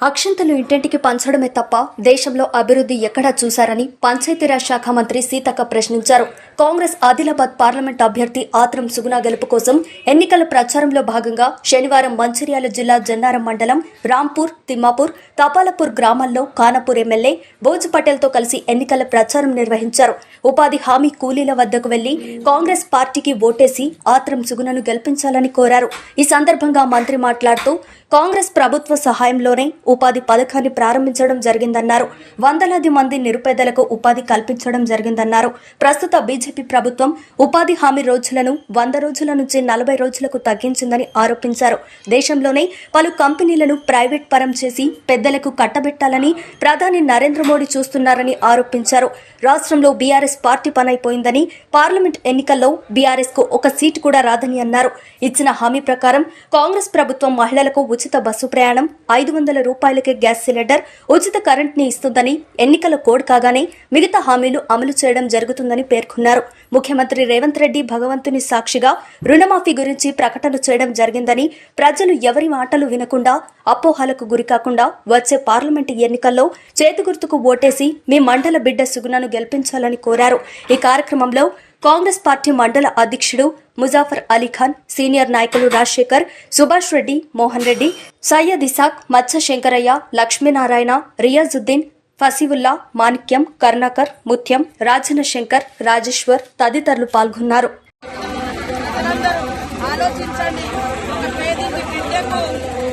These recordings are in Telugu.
అక్షంతలు ఇంటింటికి పంచడమే తప్ప దేశంలో అభివృద్ధి ఎక్కడా చూశారని పంచాయతీరాజ్ శాఖ మంత్రి సీతక్క ప్రశ్నించారు. కాంగ్రెస్ ఆదిలాబాద్ పార్లమెంట్ అభ్యర్థి ఆత్రం సుగుణ గెలుపు కోసం ఎన్నికల ప్రచారంలో భాగంగా శనివారం మంచిర్యాల జిల్లా జన్నారం మండలం రాంపూర్, తిమ్మాపూర్, తపాలపూర్ గ్రామాల్లో ఖానాపూర్ ఎమ్మెల్యే భోజ్ పటేల్తో కలిసి ఎన్నికల ప్రచారం నిర్వహించారు. ఉపాధి హామీ కూలీల వద్దకు వెళ్లి కాంగ్రెస్ పార్టీకి ఓటేసి ఆత్రం సుగుణను గెలిపించాలని కోరారు. ఈ సందర్భంగా మంత్రి మాట్లాడుతూ కాంగ్రెస్ ప్రభుత్వ సహాయంలోనే ఉపాధి పథకాన్ని ప్రారంభించడం జరిగిందన్నారు. వందలాది మంది నిరుపేదలకు ఉపాధి కల్పించడం జరిగిందన్నారు. ప్రస్తుత బీజేపీ ప్రభుత్వం ఉపాధి హామీ రోజులను 100 రోజుల నుంచి 40 రోజులకు తగ్గించిందని ఆరోపించారు. దేశంలోనే పలు కంపెనీలను ప్రైవేట్ పరం చేసి పెద్దలకు కట్టబెట్టాలని ప్రధాని నరేంద్ర మోడీ చూస్తున్నారని ఆరోపించారు. రాష్ట్రంలో బీఆర్ఎస్ పార్టీ పనైపోయిందని, పార్లమెంట్ ఎన్నికల్లో బీఆర్ఎస్ కు ఒక సీటు కూడా రాదని అన్నారు. ఇచ్చిన హామీ ప్రకారం కాంగ్రెస్ ప్రభుత్వం మహిళలకు ఉచిత బస్సు ప్రయాణం, 500 రూపాయలకే గ్యాస్ సిలిండర్, ఉచిత కరెంట్ ని ఇస్తుందని ఎన్నికల కోడ్ కాగానే మిగతా హామీలు అమలు చేయడం జరుగుతుందని పేర్కొన్నారు. ముఖ్యమంత్రి రేవంత్ రెడ్డి భగవంతుని సాక్షిగా రుణమాఫీ గురించి ప్రకటన చేయడం జరిగిందని, ప్రజలు ఎవరి మాటలు వినకుండా అపోహలకు గురికాకుండా వచ్చే పార్లమెంటు ఎన్నికల్లో చేతిగుర్తుకు ఓటేసి మీ మండల బిడ్డ సుగుణను గెలిపించాలని కోరారు. ఈ కార్యక్రమంలో కాంగ్రెస్ పార్టీ మండల అధ్యక్షుడు ముజాఫర్ అలీఖాన్, సీనియర్ నాయకులు రాజశేఖర్, సుభాష్ రెడ్డి, మోహన్ రెడ్డి, సయ్యద్ ఇసాక్, మత్స్య శంకరయ్య, లక్ష్మీనారాయణ, రియాజుద్దీన్, ఫసీవుల్లా, మాణిక్యం, కర్ణాకర్, ముత్యం, రాజన శంకర్, రాజేశ్వర్ తదితరులు పాల్గొన్నారు.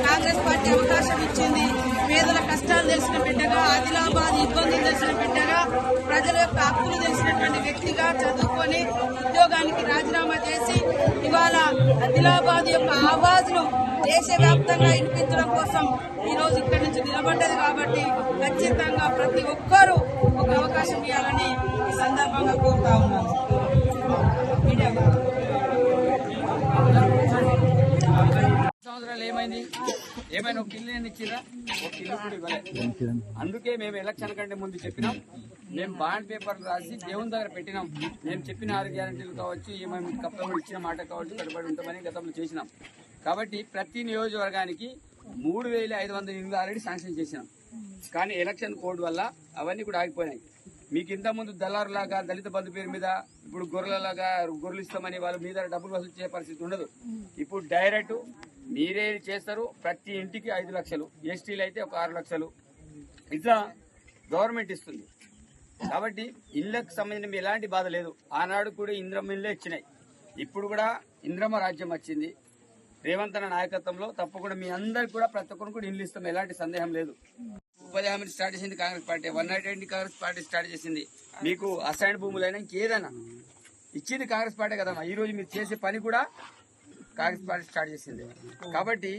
కాంగ్రెస్ పార్టీ అవకాశం ఇచ్చింది. పేదల కష్టాలు తెలిసిన బిడ్డగా, ఆదిలాబాద్ ఇబ్బందులు తెలిసిన బిడ్డగా, ప్రజల యొక్క హక్కులు తెలిసినటువంటి వ్యక్తిగా చదువుకొని ఉద్యోగానికి రాజీనామా చేసి ఇవాళ ఆదిలాబాద్ యొక్క ఆవాజును దేశవ్యాప్తంగా వినిపించడం కోసం ఈ రోజు ఇక్కడి నుంచి నిలబడ్డది. కాబట్టి ఖచ్చితంగా ప్రతి ఒక్కరూ ఒక అవకాశం ఇవ్వాలని ఈ సందర్భంగా కోరుతా ఉన్నాను. సంవత్సరాలు ఏమైనా ఒక ఇల్లు ఇచ్చిరా, ఒక ఇల్లు కూడా ఇవ్వలేదు. అందుకే మేము ఎలక్షన్ కంటే ముందు చెప్పినాం, మేము బాండ్ పేపర్ రాసి దేవుని దగ్గర పెట్టినాం. మేము చెప్పిన 6 గ్యారంటీలు కావచ్చు, ఏమేమి కప్పలు ఇచ్చిన మాట కావచ్చు, కట్టుబడి ఉంటామని గతంలో చేసినాం. కాబట్టి ప్రతి నియోజకవర్గానికి 3500 ఇల్లు ఆల్రెడీ శాంక్షన్ చేసినాం. కానీ ఎలక్షన్ కోడ్ వల్ల అవన్నీ కూడా ఆగిపోయినాయి. మీకు ఇంతకుముందు దళారులాగా దళిత బంధు పేరు మీద ఇప్పుడు గొర్రెలలాగా గొర్రెలు ఇస్తామని వాళ్ళ మీద డబ్బులు వసూలు చేసే పరిస్థితి ఉండదు. ఇప్పుడు డైరెక్ట్ మీరే చేస్తారు. ప్రతి ఇంటికి 5 లక్షలు, ఎస్టీలు అయితే ఒక 6 లక్షలు ఇట్లా గవర్నమెంట్ ఇస్తుంది. కాబట్టి ఇళ్లకు సంబంధించిన ఎలాంటి బాధ లేదు. ఆనాడు కూడా ఇంద్రమ్మ ఇళ్లే ఇచ్చినాయి. ఇప్పుడు కూడా ఇంద్రమ్మ రాజ్యం వచ్చింది. రేవంత్ అన్న నాయకత్వంలో తప్పకుండా మీ అందరికి కూడా ప్రతి ఒక్కరు కూడా ఇల్లు ఇస్తాం, ఎలాంటి సందేహం లేదు. ఉపాధి హామీ స్టార్ట్ చేసింది Congress party, 198 Congress party start చేసింది. మీకు అసైన్ భూములైనా ఇంకేదైనా ఇచ్చింది కాంగ్రెస్ పార్టీ కదమ్మా. ఈ రోజు మీరు చేసే పని కూడా కాంగ్రెస్ పార్టీ స్టార్ట్ చేసింది. కాబట్టి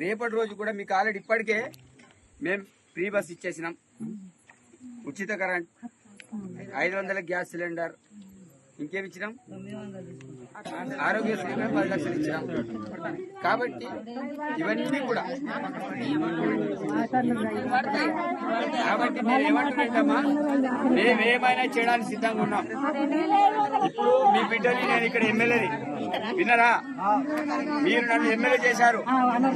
రేపటి రోజు కూడా మీకు ఆల్రెడీ ఇప్పటికే మేము ఫ్రీ బస్ ఇచ్చేసినాం, ఉచిత కరెంట్, 500 గ్యాస్ సిలిండర్, ఇంకేమి ఇచ్చినాం, ఆరోగ్యశ్రీ 10 లక్షలు ఇచ్చినాం. కాబట్టి ఇవన్నీ కూడా కాబట్టి మీరు ఏమంటున్నారమ్మా, మేమేమైనా చేయడానికి సిద్ధంగా ఉన్నాం. ఇప్పుడు మీ బిడ్డని నేను ఇక్కడ ఎమ్మెల్యేని విన్నారా, మీరు నన్ను ఎమ్మెల్యే చేశారు,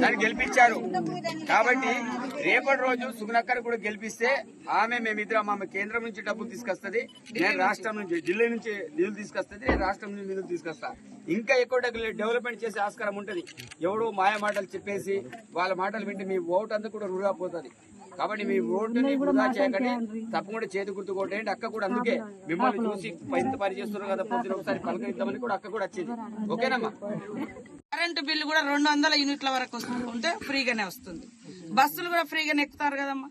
నన్ను గెలిపించారు. కాబట్టి రేపటి రోజు సుగుణక్కర్ కూడా గెలిపిస్తే మేమిద్దరం ఆమె కేంద్రం నుంచి డబ్బులు తీసుకొస్తుంది, నేను రాష్ట్రం నుంచి ఢిల్లీ నుంచి నిధులు తీసుకొస్తుంది, నేను రాష్ట్రం నుంచి నిధులు తీసుకొస్తా. ఇంకా ఎక్కువ డెవలప్మెంట్ చేసే ఆస్కారం ఉంటుంది. ఎవడో మాయ మాటలు చెప్పేసి వాళ్ళ మాటలు వింటే మీ ఓటు అంతా కూడా వృధా పోతుంది. కాబట్టి మీ ఓటుని వృధా చేయకండి, తప్పకుండా చేతి గుర్తు కొట్టేయండి. అక్క కూడా అందుకే మిమ్మల్ని చూసి ఇంత పని చేస్తున్నారు కదా, పొద్దున ఒకసారి పలకరిద్దామని కూడా అక్క కూడా వచ్చింది. ఓకేనమ్మా. కరెంటు బిల్లు కూడా 200 యూనిట్ల వరకు ఉంటే ఫ్రీగానే వస్తుంది. బస్సులు కూడా ఫ్రీగానే ఎక్కుతారు కదమ్మా.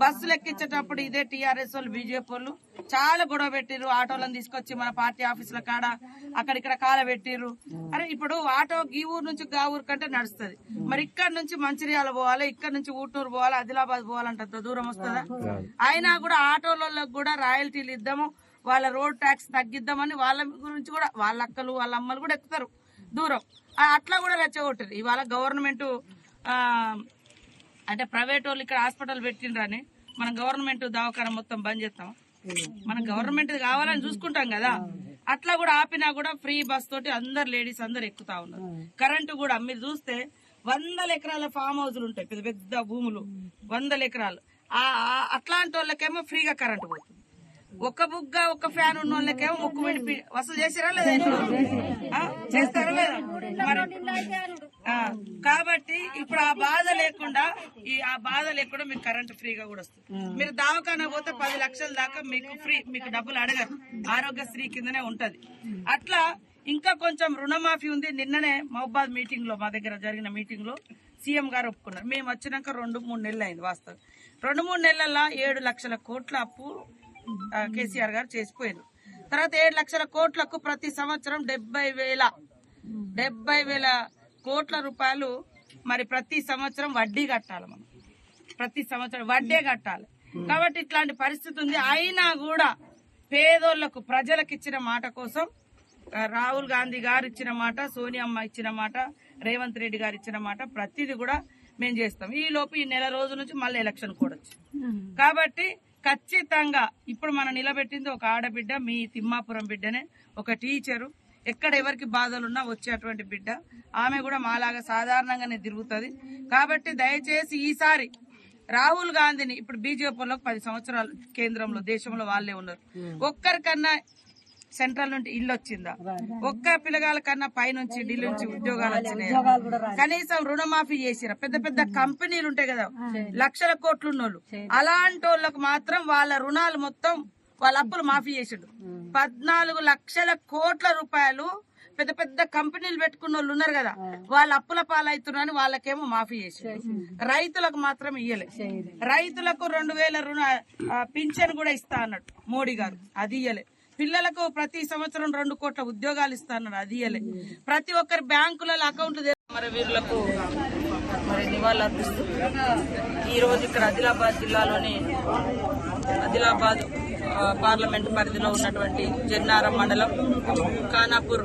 బస్సులు ఎక్కించేటప్పుడు ఇదే టీఆర్ఎస్ వాళ్ళు, బీజేపీ వాళ్ళు చాలా గొడవ పెట్టిర్రు. ఆటోలను తీసుకొచ్చి మన పార్టీ ఆఫీసుల కాడ అక్కడిక్కడ కాల పెట్టిర్రు. అరే ఇప్పుడు ఆటో ఈ ఊరు నుంచి గా ఊరు కంటే నడుస్తుంది, మరి ఇక్కడ నుంచి మంచిర్యాల పోవాలి, ఇక్కడ నుంచి ఊటూరు పోవాలి, ఆదిలాబాద్ పోవాలంటే దూరం వస్తుందా? అయినా కూడా ఆటోలకు కూడా రాయల్టీలు ఇద్దాము, వాళ్ళ రోడ్ ట్యాక్స్ తగ్గిద్దామని వాళ్ళ గురించి కూడా వాళ్ళ అక్కలు వాళ్ళ అమ్మలు కూడా ఎక్కుతారు దూరం. అట్లా కూడా రెచ్చగొట్టారు. ఇవాళ గవర్నమెంట్ అంటే ప్రైవేట్ వాళ్ళు ఇక్కడ హాస్పిటల్ పెట్టిండ్రని మనం గవర్నమెంట్ దవాఖాన మొత్తం బంద్ చేస్తాం. మనం గవర్నమెంట్ కావాలని చూసుకుంటాం కదా, అట్లా కూడా ఆపినా కూడా ఫ్రీ బస్ తోటి అందరు లేడీస్ అందరు ఎక్కుతా ఉన్నారు. కరెంటు కూడా మీరు చూస్తే 100 ఎకరాల ఫామ్ హౌజులు ఉంటాయి, పెద్ద పెద్ద భూములు 100 ఎకరాలు. అట్లాంటి వాళ్ళకేమో ఫ్రీగా కరెంటు పోతుంది. ఒక బుగ్గ ఒక ఫ్యాన్ ఉన్న వాళ్ళకేమో ముక్కు విడిపి వసూలు చేసారా లేదా? చేస్తారా లేదా? కాబట్టి ఇప్పుడు ఆ బాధ లేకుండా మీకు కరెంట్ ఫ్రీగా కూడా వస్తుంది. మీరు దవాఖానా పోతే 10 లక్షల దాకా మీకు ఫ్రీ, మీకు డబ్బులు అడగరు, ఆరోగ్యశ్రీ కిందనే ఉంటది. అట్లా ఇంకా కొంచెం రుణమాఫీ ఉంది. నిన్ననే మహబాద్ మీటింగ్ లో, మా దగ్గర జరిగిన మీటింగ్ లో సీఎం గారు ఒప్పుకున్నారు. మేము వచ్చినాక 2-3 నెలలు అయింది. వాస్తవం 2-3 నెలల్లో 7 లక్షల కోట్ల అప్పు కేసీఆర్ గారు చేసిపోయారు. తర్వాత 7 లక్షల కోట్లకు ప్రతి సంవత్సరం 70,000 కోట్ల రూపాయలు మరి ప్రతి సంవత్సరం వడ్డీ కట్టాలి. మనం ప్రతి సంవత్సరం వడ్డీ కట్టాలి. కాబట్టి ఇట్లాంటి పరిస్థితి ఉంది. అయినా కూడా పేదోళ్లకు, ప్రజలకు ఇచ్చిన మాట కోసం రాహుల్ గాంధీ గారు ఇచ్చిన మాట, సోనియమ్మ ఇచ్చిన మాట, రేవంత్ రెడ్డి గారు ఇచ్చిన మాట, ప్రతిదీ కూడా మేము చేస్తాం. ఈ లోపు ఈ నెల రోజుల నుంచి మళ్ళీ ఎలక్షన్ కూడా వచ్చింది. కాబట్టి ఖచ్చితంగా ఇప్పుడు మనం నిలబెట్టింది ఒక ఆడబిడ్డ, మీ తిమ్మాపురం బిడ్డనే, ఒక టీచరు. ఎక్కడ ఎవరికి బాధలున్నా వచ్చేటువంటి బిడ్డ. ఆమె కూడా మాలాగా సాధారణంగానే తిరుగుతుంది. కాబట్టి దయచేసి ఈసారి రాహుల్ గాంధీని, ఇప్పుడు బీజేపీలో 10 సంవత్సరాలు కేంద్రంలో, దేశంలో వాళ్ళే ఉన్నారు. ఒక్కరికన్నా సెంట్రల్ నుండి ఇల్లు వచ్చిందా? ఒక్క పిల్లగాల కన్నా పైనుంచి ఢిల్లీ నుంచి ఉద్యోగాలు వచ్చినాయి? కనీసం రుణమాఫీ చేసిరా? పెద్ద పెద్ద కంపెనీలు ఉంటాయి కదా, లక్షల కోట్లు ఉన్నోళ్ళు, అలాంటి వాళ్ళకు మాత్రం వాళ్ళ రుణాలు మొత్తం, వాళ్ళ అప్పులు మాఫీ చేసిండు. 14 లక్షల కోట్ల రూపాయలు పెద్ద పెద్ద కంపెనీలు పెట్టుకున్న వాళ్ళు ఉన్నారు కదా, వాళ్ళ అప్పుల పాలవుతున్నారని వాళ్ళకేమో మాఫీ చేసిండు. రైతులకు మాత్రం ఇయ్యలే. రైతులకు 2,000 రుణ పింఛన్ కూడా ఇస్తా అన్నట్టు మోడీ గారు, అది ఇయ్యలే. పిల్లలకు ప్రతి సంవత్సరం 2 కోట్ల ఉద్యోగాలు ఇస్తాన్నారు, అది ఇయ్యలే. ప్రతి ఒక్కరి బ్యాంకులలో అకౌంట్లు వీరులకు మరి నివాళులు అర్పిస్తూ ఈ రోజు ఇక్కడ ఆదిలాబాద్ జిల్లాలోని ఆదిలాబాద్ పార్లమెంట్ పరిధిలో ఉన్నటువంటి జన్నారం మండలం, ఖానాపూర్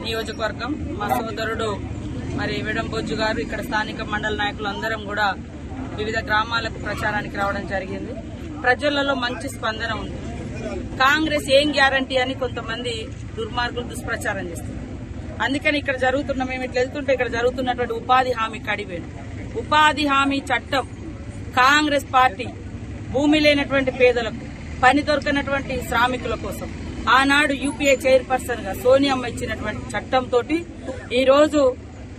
నియోజకవర్గం, మా సోదరుడు మరి వెడంబొజ్జు గారు, ఇక్కడ స్థానిక మండల నాయకులు అందరం కూడా వివిధ గ్రామాలకు ప్రచారానికి రావడం జరిగింది. ప్రజలలో మంచి స్పందన ఉంది. కాంగ్రెస్ ఏం గ్యారంటీ అని కొంతమంది దుర్మార్గులు దుష్ప్రచారం చేస్తారు. అందుకని ఇక్కడ జరుగుతున్న, మేము ఇట్లా వెళ్తుంటే ఇక్కడ జరుగుతున్నటువంటి ఉపాధి హామీ కడివేడు, ఉపాధి హామీ చట్టం కాంగ్రెస్ పార్టీ భూమి లేనటువంటి పేదలకు, పని దొరకనటువంటి శ్రామికుల కోసం ఆనాడు యూపీఏ చైర్పర్సన్ గా సోనియమ్మ ఇచ్చినటువంటి చట్టంతో ఈ రోజు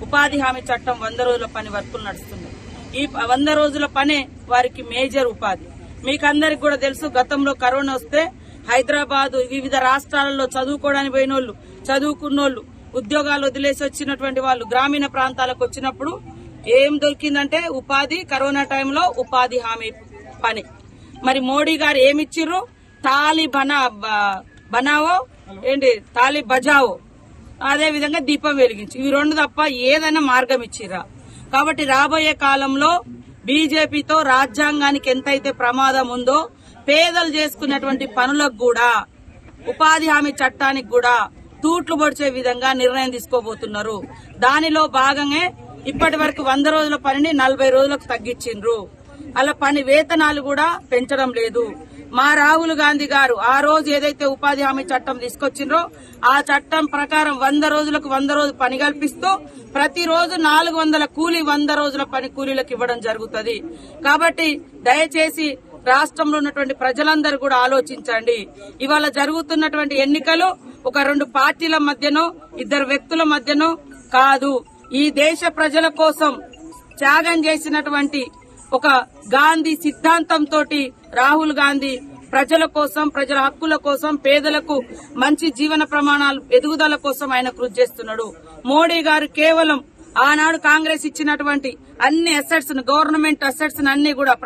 ఉపాధి హామీ చట్టం 100 రోజుల పని వర్కులు నడుస్తుంది. ఈ 100 రోజుల పనే వారికి మేజర్ ఉపాధి. మీకు అందరికి కూడా తెలుసు, గతంలో కరోనా వస్తే హైదరాబాద్, వివిధ రాష్ట్రాలలో చదువుకోవడానికి పోయిన వాళ్ళు, చదువుకున్నోళ్లు, ఉద్యోగాలు వదిలేసి వచ్చినటువంటి వాళ్ళు గ్రామీణ ప్రాంతాలకు వచ్చినప్పుడు ఏం దొరికిందంటే ఉపాధి. కరోనా టైంలో ఉపాధి హామీ పని. మరి మోడీ గారు ఏమిచ్చిర్రు? తాలి బనావో ఏంటి, తాలి బజావో, అదే విధంగా దీపం వెలిగించి, ఇవి 2 తప్ప ఏదైనా మార్గం ఇచ్చిర్రా? కాబట్టి రాబోయే కాలంలో బీజేపీతో రాజ్యాంగానికి ఎంతైతే ప్రమాదం ఉందో, పేదలు చేసుకున్నటువంటి పనులకు కూడా, ఉపాధి హామీ చట్టానికి కూడా తూట్లు పొడిచే విధంగా నిర్ణయం తీసుకోబోతున్నారు. దానిలో భాగంగా ఇప్పటి వరకు 100 రోజుల పనిని 40 రోజులకు తగ్గించిండ్రు. అలా పని వేతనాలు కూడా పెంచడం లేదు. మా రాహుల్ గాంధీ గారు ఆ రోజు ఏదైతే ఉపాధి హామీ చట్టం తీసుకొచ్చిండ్రో ఆ చట్టం ప్రకారం 100 రోజులకు 100 రోజు పని కల్పిస్తూ ప్రతిరోజు 400 కూలీ 100 రోజుల పని కూలీలకు ఇవ్వడం జరుగుతుంది. కాబట్టి దయచేసి రాష్ట్రంలో ఉన్నటువంటి ప్రజలందరూ కూడా ఆలోచించండి. ఇవాళ జరుగుతున్నటువంటి ఎన్నికలు ఒక 2 పార్టీల మధ్యనో 2 వ్యక్తుల మధ్యనో కాదు. ఈ దేశ ప్రజల కోసం త్యాగం చేసినటువంటి ఒక గాంధీ సిద్ధాంతంతో రాహుల్ గాంధీ ప్రజల కోసం, ప్రజల హక్కుల కోసం, పేదలకు మంచి జీవన ప్రమాణాలు ఎదుగుదల కోసం ఆయన కృషి చేస్తున్నాడు. మోడీ గారు కేవలం ఆనాడు కాంగ్రెస్ ఇచ్చినటువంటి అన్ని అసెట్స్, గవర్నమెంట్ అసెట్స్ అన్ని కూడా,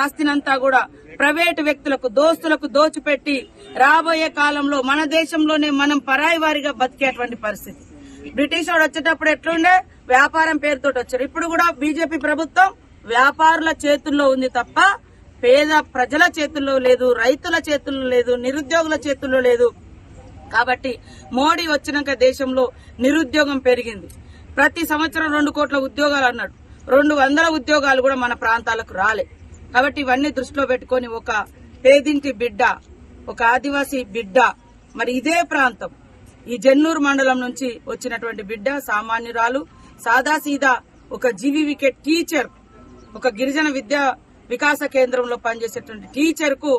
ఆస్తినంతా కూడా ప్రైవేటు వ్యక్తులకు, దోస్తులకు దోచిపెట్టి రాబోయే కాలంలో మన దేశంలోనే మనం పరాయి వారిగా బతికేటువంటి పరిస్థితి. బ్రిటిష్ వాడు వచ్చేటప్పుడు ఎట్లుండే, వ్యాపారం పేరుతో వచ్చారు. ఇప్పుడు కూడా బీజేపీ ప్రభుత్వం వ్యాపారుల చేతుల్లో ఉంది తప్ప పేద ప్రజల చేతుల్లో లేదు, రైతుల చేతుల్లో లేదు, నిరుద్యోగుల చేతుల్లో లేదు. కాబట్టి మోడీ వచ్చినాక దేశంలో నిరుద్యోగం పెరిగింది. ప్రతి సంవత్సరం 2 కోట్ల ఉద్యోగాలు అన్నాడు, 200 ఉద్యోగాలు కూడా మన ప్రాంతాలకు రాలే. కాబట్టి ఇవన్నీ దృష్టిలో పెట్టుకుని ఒక పేదింటి బిడ్డ, ఒక ఆదివాసీ బిడ్డ, మరి ఇదే ప్రాంతం ఈ జన్నూరు మండలం నుంచి వచ్చినటువంటి బిడ్డ, సామాన్యురాలు, సాదాసీదా ఒక జీవీవికే టీచర్, ఒక గిరిజన విద్యా వికాస కేంద్రంలో పనిచేసేటువంటి టీచర్ కు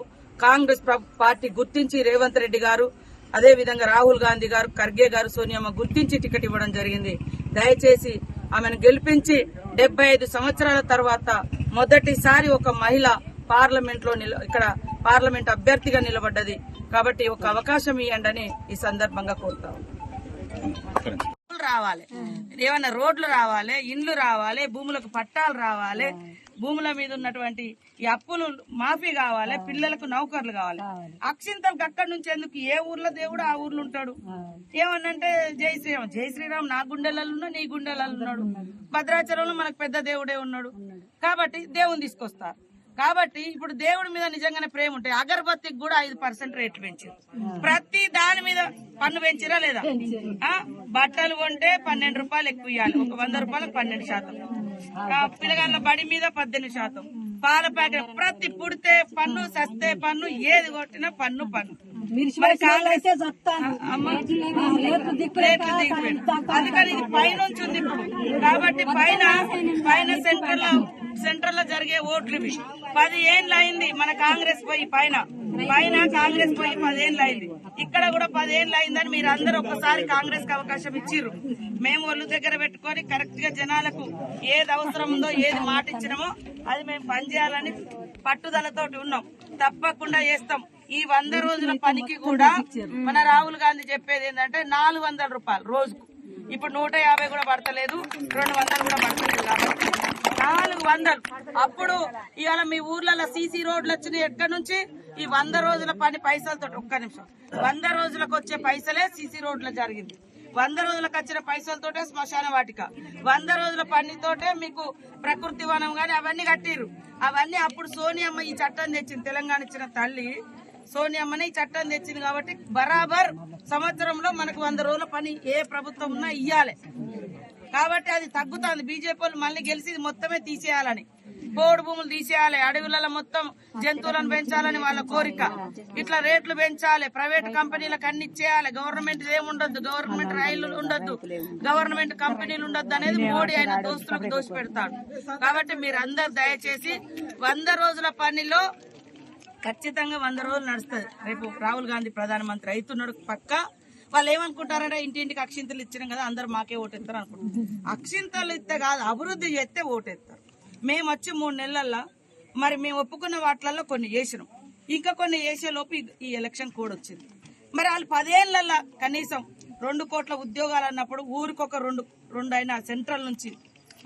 కాంగ్రెస్ పార్టీ గుర్తించి రేవంత్ రెడ్డి గారు, అదే విధంగా రాహుల్ గాంధీ గారు, ఖర్గే గారు, సోనియమ్మ గుర్తించి టికెట్ ఇవ్వడం జరిగింది. దయచేసి ఆమెను గెలిపించి 75 సంవత్సరాల తర్వాత మొదటిసారి ఒక మహిళ ఇక్కడ పార్లమెంట్ అభ్యర్థిగా నిలబడ్డది. కాబట్టి ఒక అవకాశం ఇవ్వండి ఈ సందర్భంగా కోరుతాం. రావాలి, ఏమన్నా రోడ్లు రావాలి, ఇండ్లు రావాలి, భూములకు పట్టాలు రావాలి, భూముల మీద ఉన్నటువంటి ఈ అప్పులు మాఫీ కావాలి, పిల్లలకు నౌకర్లు కావాలి. అక్షింతలకు అక్కడి నుంచి ఎందుకు? ఏ ఊర్లో దేవుడు ఆ ఊర్లో ఉంటాడు. ఏమన్నంటే జై శ్రీరామ్, జై శ్రీరామ్ నా గుండెలలో ఉన్నా, నీ గుండెలలో ఉన్నాడు. భద్రాచలంలో మనకు పెద్ద దేవుడే ఉన్నాడు కాబట్టి దేవుని తీసుకొస్తారు. కాబట్టి ఇప్పుడు దేవుడి మీద నిజంగానే ప్రేమ ఉంటాయి. అగరబత్తికి కూడా 5% రేట్లు పెంచారు. ప్రతి దాని మీద పన్ను పెంచిరా లేదా? బట్టలు కొంటే 12 రూపాయలు ఎక్కువ ఇవ్వాలి, ఒక 100 రూపాయలకు 12%. పిల్లగాళ్ళ బడి మీద 18%. పాల ప్యాకెట్ ప్రతి పుడితే పన్ను, సస్తే పన్ను, ఏది కొట్టినా పన్ను. అందుకని ఇది పైనుంచి ఉంది ఇప్పుడు. కాబట్టి పైన సెంట్రల్ లో జరిగే ఓట్లు ఇవి. 10 ఏళ్ళు అయింది మన కాంగ్రెస్ పోయి, పైన కాంగ్రెస్ పోయి 10 ఏళ్ళు అయింది. ఇక్కడ కూడా 10 ఏళ్ళు అయిందని మీరు అందరూ ఒక్కసారి కాంగ్రెస్ కి అవకాశం ఇచ్చిర్రు. మేము ఒళ్ళు దగ్గర పెట్టుకొని కరెక్ట్ గా జనాలకు ఏది అవసరం ఉందో, ఏది మాట ఇచ్చినామో అది మేము పనిచేయాలని పట్టుదలతో ఉన్నాం. తప్పకుండా చేస్తాం. ఈ 100 రోజుల పనికి కూడా మన రాహుల్ గాంధీ చెప్పేది ఏంటంటే 400 రూపాయలు రోజుకు. ఇప్పుడు 150 కూడా పడతలేదు, 200 కూడా పడతలేదు. కాబట్టి 400. అప్పుడు ఇవాళ మీ ఊర్లలో సీసీ రోడ్లు వచ్చినాయి ఎక్కడి నుంచి? ఈ 100 రోజుల పని పైసలతో. ఒక్క నిమిషం, 100 రోజులకు వచ్చే పైసలే సీసీ రోడ్ల జరిగింది. 100 రోజులకు వచ్చిన పైసలతోటే శ్మశాన వాటిక, 100 రోజుల పనితోటే మీకు ప్రకృతి వనం గాని అవన్నీ కట్టిరు. అవన్నీ అప్పుడు సోనియమ్మ ఈ చట్టం తెచ్చింది. తెలంగాణ ఇచ్చిన తల్లి సోనియమ్మనే ఈ చట్టం తెచ్చింది. కాబట్టి బరాబర్ సంవత్సరంలో మనకు 100 రోజుల పని ఏ ప్రభుత్వం ఉన్నా ఇయ్యాలి. కాబట్టి అది తగ్గుతుంది. బీజేపీ వాళ్ళు మళ్ళీ గెలిచి మొత్తమే తీసేయాలని, పోడు భూములు తీసేయాలి, అడవులలో మొత్తం జంతువులను పెంచాలని వాళ్ళ కోరిక. ఇట్లా రేట్లు పెంచాలి, ప్రైవేట్ కంపెనీలకు అన్ని ఇచ్చేయాలి, గవర్నమెంట్ ఏముండొద్దు, గవర్నమెంట్ రైళ్లు ఉండొద్దు, గవర్నమెంట్ కంపెనీలు ఉండొద్దు అనేది మోడీ ఆయన దోస్తులకు దోషి పెడతాడు. కాబట్టి మీరందరూ దయచేసి 100 రోజుల పనిలో ఖచ్చితంగా 100 రోజులు నడుస్తుంది. రేపు రాహుల్ గాంధీ ప్రధానమంత్రి అవుతున్నాడు పక్క. వాళ్ళు ఏమనుకుంటారంటే ఇంటింటికి అక్షింతలు ఇచ్చినాం కదా అందరు మాకే ఓటేస్తారు అనుకుంటారు. అక్షింతలు ఇస్తే కాదు, అభివృద్ధి చేస్తే ఓటేస్తారు. మేము వచ్చి 3 నెలల్లో మరి మేము ఒప్పుకున్న వాటిలలో కొన్ని చేసినాం, ఇంకా కొన్ని చేసేలోపు ఈ ఎలక్షన్ కోడ్ వచ్చింది. మరి వాళ్ళు 10 ఏళ్లలో కనీసం 2 కోట్ల ఉద్యోగాలు అన్నప్పుడు ఊరికొక 2 అయినా సెంట్రల్ నుంచి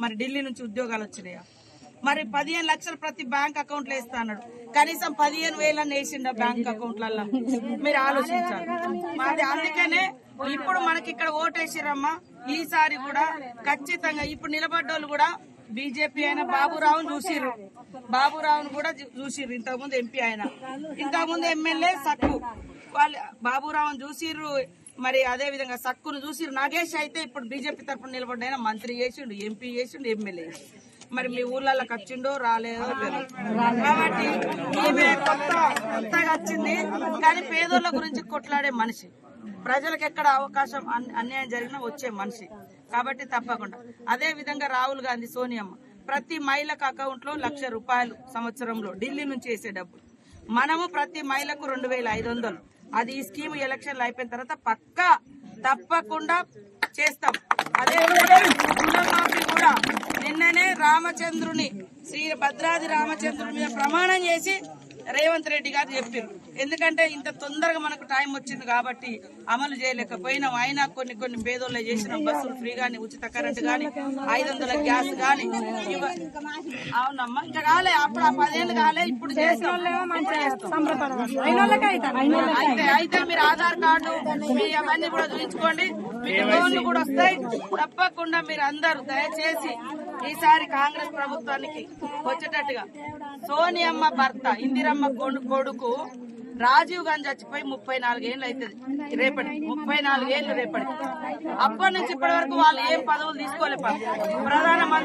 మరి ఢిల్లీ నుంచి ఉద్యోగాలు వచ్చినాయా? మరి 15 లక్షలు ప్రతి బ్యాంక్ అకౌంట్ లో ఇస్తా అన్నాడు, కనీసం 15,000 వేసిండ బ్యాంక్ అకౌంట్లలో? మీరు ఆలోచించాలి. మరి అందుకనే ఇప్పుడు మనకి ఇక్కడ ఓటేసిరమ్మా. ఈసారి కూడా ఖచ్చితంగా ఇప్పుడు నిలబడ్డోళ్ళు కూడా బీజేపీ అయినా బాబురావును చూసిర్రు, బాబురావును కూడా చూసిర్రు. ఇంతకుముందు ఎంపీ అయినా, ఇంతకుముందు ఎమ్మెల్యే సక్కు వాళ్ళు బాబురావును చూసిర్రు. మరి అదే విధంగా సక్కును చూసిర్రు. నాగేష్ అయితే ఇప్పుడు బీజేపీ తరఫున నిలబడ్డాయినా మంత్రి చేసిండు, ఎంపీ చేసిండు, ఎమ్మెల్యే చేసిండు. మరి మీ ఊర్లలోకి వచ్చిండో రాలేదో కాబట్టి ఈమె కొత్తగా వచ్చింది. కానీ పేదోళ్ళ గురించి కొట్లాడే మనిషి, ప్రజలకు ఎక్కడ అవకాశం అన్యాయం జరిగినా వచ్చే మనిషి. కాబట్టి తప్పకుండా అదే విధంగా రాహుల్ గాంధీ, సోనియమ్మ ప్రతి మహిళకు అకౌంట్ లో 1,00,000 రూపాయలు సంవత్సరంలో ఢిల్లీ నుంచి వేసే డబ్బులు. మనము ప్రతి మహిళకు 2,500. అది ఈ స్కీమ్ ఎలక్షన్లు అయిపోయిన తర్వాత పక్కా తప్పకుండా చేస్తాం. అదే రుణమాఫీ కూడా నిన్ననే రామచంద్రుని, శ్రీ భద్రాది రామచంద్రుని మీద ప్రమాణం చేసి రేవంత్ రెడ్డి గారు చెప్పారు. ఎందుకంటే ఇంత తొందరగా మనకు టైం వచ్చింది కాబట్టి అమలు చేయలేకపోయినాం. అయినా కొన్ని పేదోళ్ళు చేసినాం. బస్సులు ఫ్రీ గాని, ఉచిత కరెంట్ గాని, 500 గ్యాస్ గాని. అవునమ్మా, ఇంకా కాలే, అప్పుడు ఆ 10 ఏళ్ళు కాలే, ఇప్పుడు చేస్తాం. అయితే మీరు ఆధార్ కార్డు మీ అవన్నీ కూడా చూపించుకోండి, మీకు లోన్లు కూడా వస్తాయి. తప్పకుండా మీరు అందరూ దయచేసి ఈసారి కాంగ్రెస్ ప్రభుత్వానికి వచ్చేటట్టుగా. సోనియమ్మ భర్త ఇందిరమ్మ కొడుకు రాజీవ్ గాంధీ చచ్చిపోయి 34 ఏళ్ళు అవుతుంది రేపటి, 34 ఏళ్ళు రేపటి. అప్పటి నుంచి ఇప్పటి వరకు వాళ్ళు ఏం పదవులు తీసుకోలేపారు. ప్రధానమంత్రి